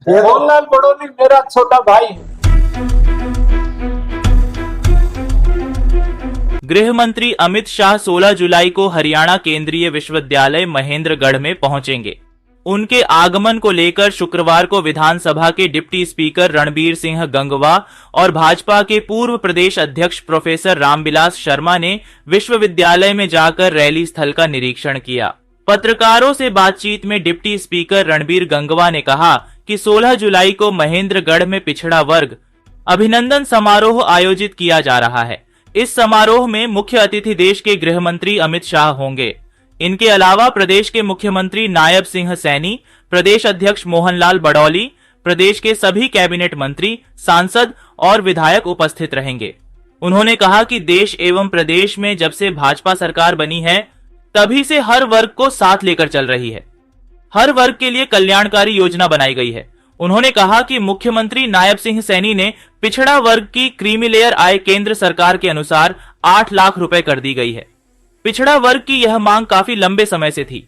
मोहनलाल बड़ौनी मेरा छोटा भाई है। गृह मंत्री अमित शाह 16 जुलाई को हरियाणा केंद्रीय विश्वविद्यालय महेंद्रगढ़ में पहुंचेंगे। उनके आगमन को लेकर शुक्रवार को विधानसभा के डिप्टी स्पीकर रणबीर सिंह गंगवा और भाजपा के पूर्व प्रदेश अध्यक्ष प्रोफेसर रामविलास शर्मा ने विश्वविद्यालय में जाकर रैली स्थल का निरीक्षण किया। पत्रकारों से बातचीत में डिप्टी स्पीकर रणबीर गंगवा ने कहा कि 16 जुलाई को महेंद्रगढ़ में पिछड़ा वर्ग अभिनंदन समारोह आयोजित किया जा रहा है। इस समारोह में मुख्य अतिथि देश के गृह मंत्री अमित शाह होंगे। इनके अलावा प्रदेश के मुख्यमंत्री नायब सिंह सैनी, प्रदेश अध्यक्ष मोहनलाल बड़ौली, प्रदेश के सभी कैबिनेट मंत्री, सांसद और विधायक उपस्थित रहेंगे। उन्होंने कहा कि देश एवं प्रदेश में जब से भाजपा सरकार बनी है तभी से हर वर्ग को साथ लेकर चल रही है। हर वर्ग के लिए कल्याणकारी योजना बनाई गई है। उन्होंने कहा कि मुख्यमंत्री नायब सिंह सैनी ने पिछड़ा वर्ग की क्रीमी लेयर आय केंद्र सरकार के अनुसार 8 लाख रुपए कर दी गई है। पिछड़ा वर्ग की यह मांग काफी लंबे समय से थी।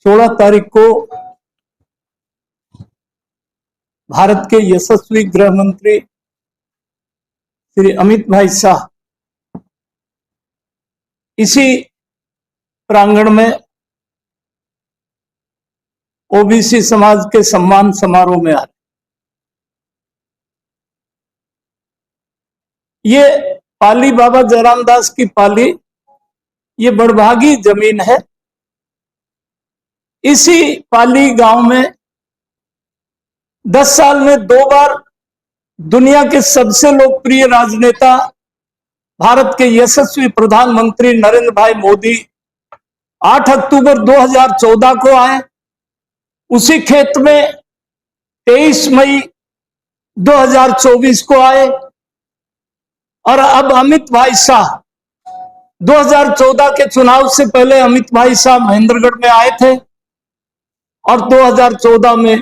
16 तारीख को भारत के यशस्वी गृह मंत्री श्री अमित भाई शाह इसी प्रांगण में ओबीसी समाज के सम्मान समारोह में आ रहे। ये पाली बाबा जयराम दास की पाली, ये बड़भागी जमीन है। इसी पाली गांव में 10 साल में 2 बार दुनिया के सबसे लोकप्रिय राजनेता भारत के यशस्वी प्रधानमंत्री नरेंद्र भाई मोदी 8 अक्टूबर 2014 को आए। उसी खेत में 23 मई 2024 को आए और अब अमित भाई शाह 2014 के चुनाव से पहले अमित भाई शाह महेंद्रगढ़ में आए थे और 2014 में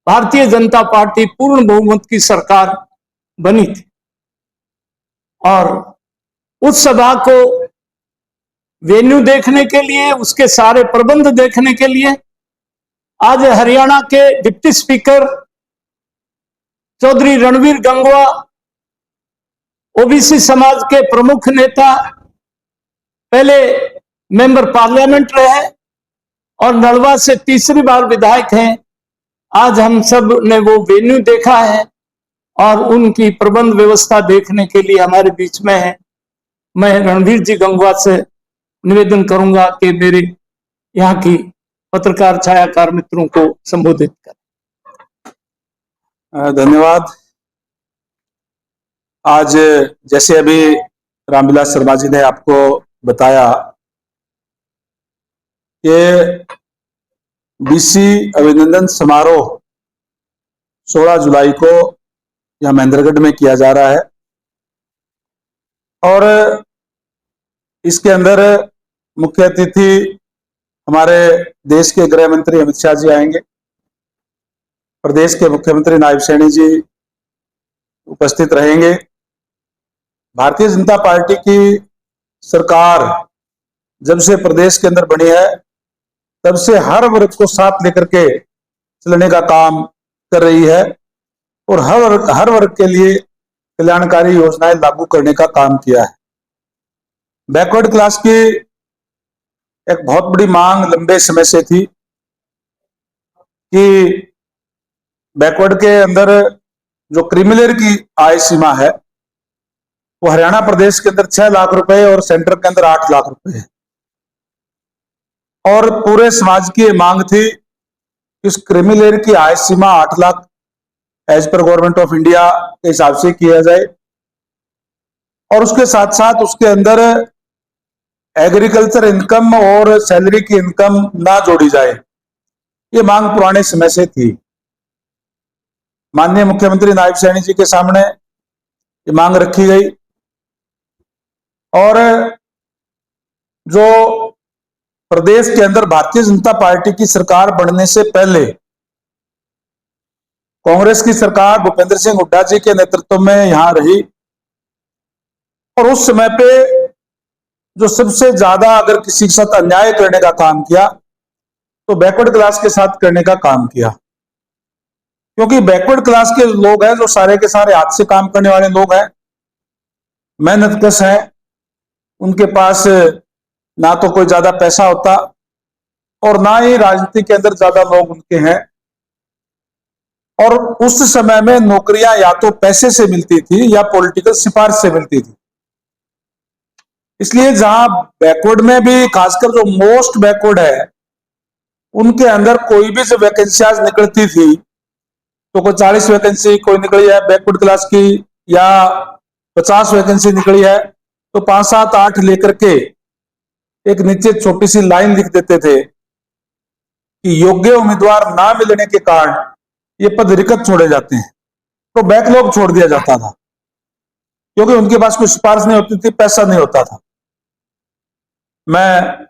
भारतीय जनता पार्टी पूर्ण बहुमत की सरकार बनी थी और उस सभा को वेन्यू देखने के लिए, उसके सारे प्रबंध देखने के लिए आज हरियाणा के deputy speaker Chaudhary Ranbir Gangwa, OBC समाज के प्रमुख नेता, पहले मेंबर पार्लियामेंट रहे और नलवा से तीसरी बार विधायक हैं, आज हम सब ने वो वेन्यू देखा है और उनकी प्रबंध व्यवस्था देखने के लिए हमारे बीच में है। मैं रणबीर जी गंगवा से निवेदन करूंगा कि मेरे यहाँ की पत्रकार छायाकार मित्रों को संबोधित करें। धन्यवाद। आज जैसे अभी रामविलास शर्मा जी ने आपको बताया कि बीसी अभिनंदन समारोह 16 जुलाई को यहां महेंद्रगढ़ में किया जा रहा है और इसके अंदर मुख्य अतिथि हमारे देश के गृह मंत्री अमित शाह जी आएंगे, प्रदेश के मुख्यमंत्री नायब सैनी जी उपस्थित रहेंगे। भारतीय जनता पार्टी की सरकार जब से प्रदेश के अंदर बनी है तब से हर वर्ग को साथ लेकर के चलने का काम कर रही है और हर वर्ग के लिए कल्याणकारी योजनाएं लागू करने का काम किया है। बैकवर्ड क्लास की एक बहुत बड़ी मांग लंबे समय से थी कि बैकवर्ड के अंदर जो क्रिमिलेयर की आय सीमा है वो हरियाणा प्रदेश के अंदर 6 लाख रुपए और सेंटर के अंदर 8 लाख रुपए है और पूरे समाज की मांग थी कि उस क्रिमिलेयर की आय सीमा 8 लाख एज पर गवर्नमेंट ऑफ इंडिया के हिसाब से किया जाए और उसके साथ साथ उसके अंदर एग्रीकल्चर इनकम और सैलरी की इनकम ना जोड़ी जाए। ये मांग पुराने समय से थी। माननीय मुख्यमंत्री नायब सैनी जी के सामने ये मांग रखी गई और जो प्रदेश के अंदर भारतीय जनता पार्टी की सरकार बनने से पहले कांग्रेस की सरकार भूपेंद्र सिंह हुड्डा जी के नेतृत्व में यहां रही और उस समय पे जो सबसे ज्यादा अगर किसी के साथ अन्याय करने का काम किया तो बैकवर्ड क्लास के साथ करने का काम किया। क्योंकि बैकवर्ड क्लास के लोग हैं जो सारे के सारे हाथ से काम करने वाले लोग हैं, मेहनतकश हैं, उनके पास ना तो कोई ज्यादा पैसा होता और ना ही राजनीति के अंदर ज्यादा लोग उनके हैं। और उस समय में नौकरियां या तो पैसे से मिलती थी या पॉलिटिकल सिफारिश से मिलती थी। इसलिए जहां बैकवर्ड में भी खासकर जो मोस्ट बैकवर्ड है उनके अंदर कोई भी जो वैकेंसियां निकलती थी तो कोई 40 वैकेंसी कोई निकली है बैकवर्ड क्लास की या 50 वैकेंसी निकली है तो 5, 7, 8 लेकर के एक नीचे छोटी सी लाइन लिख देते थे कि योग्य उम्मीदवार ना मिलने के कारण ये पद रिक्त छोड़े जाते हैं, तो बैकलॉग छोड़ दिया जाता था क्योंकि उनके पास कोई सिफारिश नहीं होती थी, पैसा नहीं होता था। मैं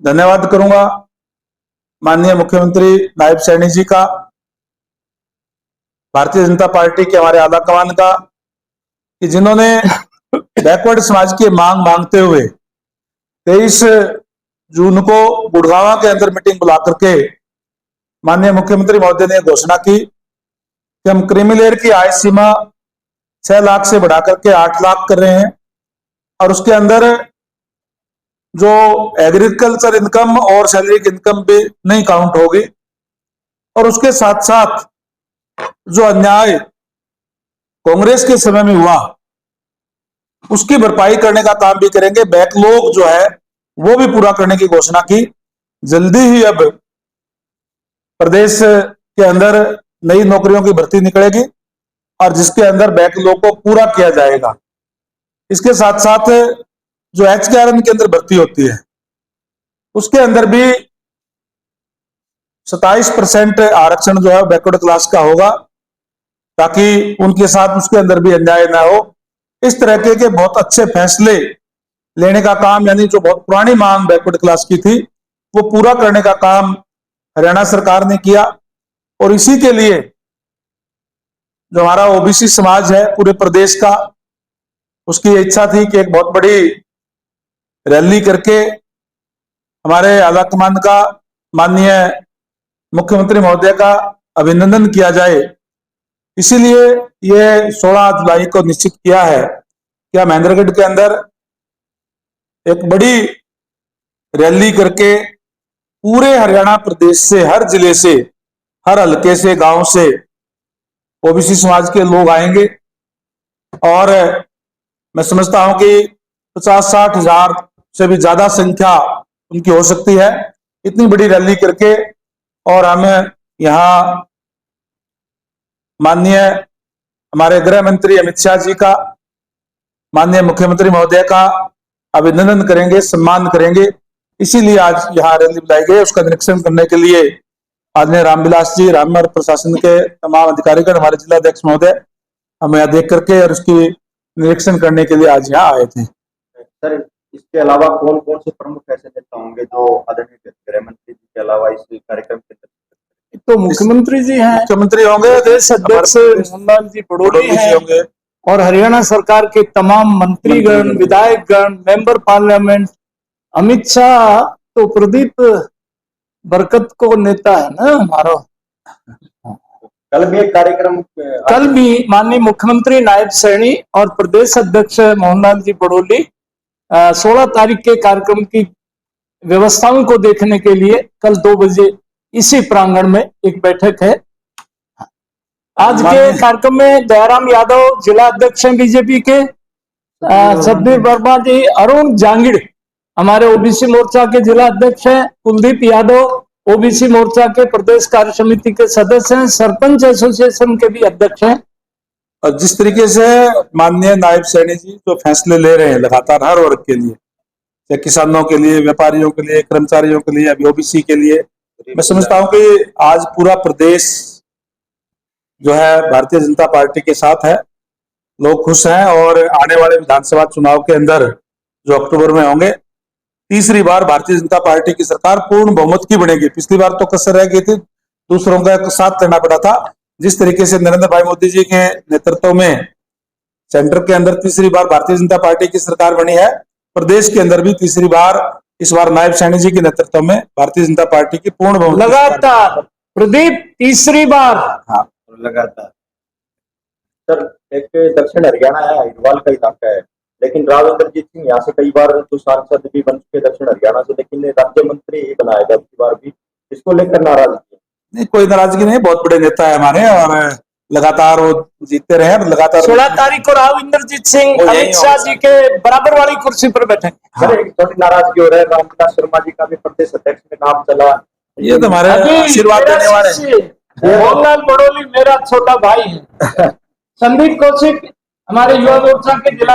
धन्यवाद करूंगा माननीय मुख्यमंत्री नायब सैनी जी का, भारतीय जनता पार्टी के हमारे आला कमान का, कि जिन्होंने बैकवर्ड समाज की मांग मांगते हुए 23 जून को गुड़गांव के अंदर मीटिंग बुला करके माननीय मुख्यमंत्री महोदय ने घोषणा की कि हम क्रीमी लेयर की आय सीमा 6 लाख से बढ़ा करके 8 लाख कर रहे हैं और उसके अंदर जो एग्रीकल्चर इनकम और सैलरी की इनकम भी नहीं काउंट होगी और उसके साथ साथ जो अन्याय कांग्रेस के समय में हुआ उसकी भरपाई करने का काम भी करेंगे। बैकलॉग जो है वो भी पूरा करने की घोषणा की। जल्दी ही अब प्रदेश के अंदर नई नौकरियों की भर्ती निकलेगी और जिसके अंदर बैकलॉग को पूरा किया जाएगा। इसके साथ साथ जो HKRN के अंदर भर्ती होती है उसके अंदर भी 27% आरक्षण जो है बैकवर्ड क्लास का होगा ताकि उनके साथ उसके अंदर भी अन्याय ना हो। इस तरह के बहुत अच्छे फैसले लेने का काम, यानी जो बहुत पुरानी मांग बैकवर्ड क्लास की थी वो पूरा करने का काम हरियाणा सरकार ने किया। और इसी के लिए जो हमारा ओबीसी समाज है पूरे प्रदेश का, उसकी इच्छा थी कि एक बहुत बड़ी रैली करके हमारे आला कमान का, माननीय मुख्यमंत्री महोदय का अभिनंदन किया जाए। इसीलिए ये 16 जुलाई को निश्चित किया है कि हम महेंद्रगढ़ के अंदर एक बड़ी रैली करके पूरे हरियाणा प्रदेश से, हर जिले से, हर हल्के से, गांव से ओबीसी समाज के लोग आएंगे और मैं समझता हूं कि 50-60 हजार से भी ज्यादा संख्या उनकी हो सकती है। इतनी बड़ी रैली करके और हम यहाँ माननीय हमारे गृह मंत्री अमित शाह जी का, माननीय मुख्यमंत्री महोदय का अभिनंदन करेंगे, सम्मान करेंगे। इसीलिए आज यहाँ रैली बुलाई गई। उसका निरीक्षण करने के लिए आदरणीय रामविलास जी, रामनगर प्रशासन के तमाम अधिकारीगण, हमारे जिलाध्यक्ष महोदय हमें यहाँ देख करके और उसकी निरीक्षण करने के लिए आज यहाँ आए थे। सर, इसके अलावा कौन कौन से प्रमुख ऐसे नेता होंगे जो आदरणीय गृह मंत्री जी के अलावा इस कार्यक्रम के तो मुख्यमंत्री जी हैं, मुख्यमंत्री होंगे, प्रदेश अध्यक्ष मोहनलाल जी बड़ोली हैं होंगे और हरियाणा सरकार के तमाम मंत्रीगण, विधायकगण, मेंबर पार्लियामेंट। अमित शाह तो प्रदीप बरकत को नेता है ना हमारा। कल भी एक कार्यक्रम, कल भी माननीय मुख्यमंत्री नायब सैनी और प्रदेश अध्यक्ष मोहनलाल जी बड़ोली 16 तारीख के कार्यक्रम की व्यवस्थाओं को देखने के लिए कल 2 बजे इसी प्रांगण में एक बैठक है। आज के कार्यक्रम में दयाराम यादव जिला अध्यक्ष हैं बीजेपी के, सतबीर वर्मा जी, अरुण जांगिड़ हमारे ओबीसी मोर्चा के जिला अध्यक्ष हैं, कुलदीप यादव ओबीसी मोर्चा के प्रदेश कार्य समिति के सदस्य हैं, सरपंच एसोसिएशन के भी अध्यक्ष हैं। और जिस तरीके से माननीय नायब सैनी जी जो फैसले ले रहे हैं लगातार हर वर्ग के लिए, चाहे किसानों के लिए, व्यापारियों के लिए, कर्मचारियों के लिए, अभी ओबीसी के लिए, मैं समझता हूं कि आज पूरा प्रदेश जो है भारतीय जनता पार्टी के साथ है। लोग खुश हैं और आने वाले विधानसभा चुनाव के अंदर जो अक्टूबर में होंगे, तीसरी बार भारतीय जनता पार्टी की सरकार पूर्ण बहुमत की बनेगी। पिछली बार तो कसर रह गई थी, दूसरों का साथ करना पड़ा था। जिस तरीके से नरेंद्र भाई मोदी जी के नेतृत्व में सेंटर के अंदर तीसरी बार भारतीय जनता पार्टी की सरकार बनी है, प्रदेश के अंदर भी तीसरी बार इस बार नायब सैनी जी के नेतृत्व में भारतीय जनता पार्टी की पूर्ण बहुमत लगातार प्रदीप तीसरी बार। हाँ, लगातार। सर, एक दक्षिण हरियाणा है, हरिद्वार का इलाका है, लेकिन राव इंद्रजीत सिंह यहाँ से कई बार तो सांसद भी बन चुके दक्षिण हरियाणा से, लेकिन राज्य मंत्री ही बनाया गया इस बार भी, इसको लेकर नाराजगी? नहीं, कोई नाराजगी नहीं, बहुत बड़े नेता है हमारे और लगातार वो जीतते रहे और लगातार 16 तारीख को राव इंद्रजीत सिंह वो यही अमित शाह होगा। जी के बराबर वाली कुर्सी पर बैठेंगे। सर, एक छोटी नाराजगी हो रहा है, रामविलास शर्मा जी का भी प्रदेश अध्यक्ष में नाम चला। ये तो हमारे अभी आशीर्वाद मेरा देने वाले शिष्य मोहनलाल बड़ोली मेरा छोटा भाई है। संदीप कौशिक हमारे युवा मोर्चा के जिला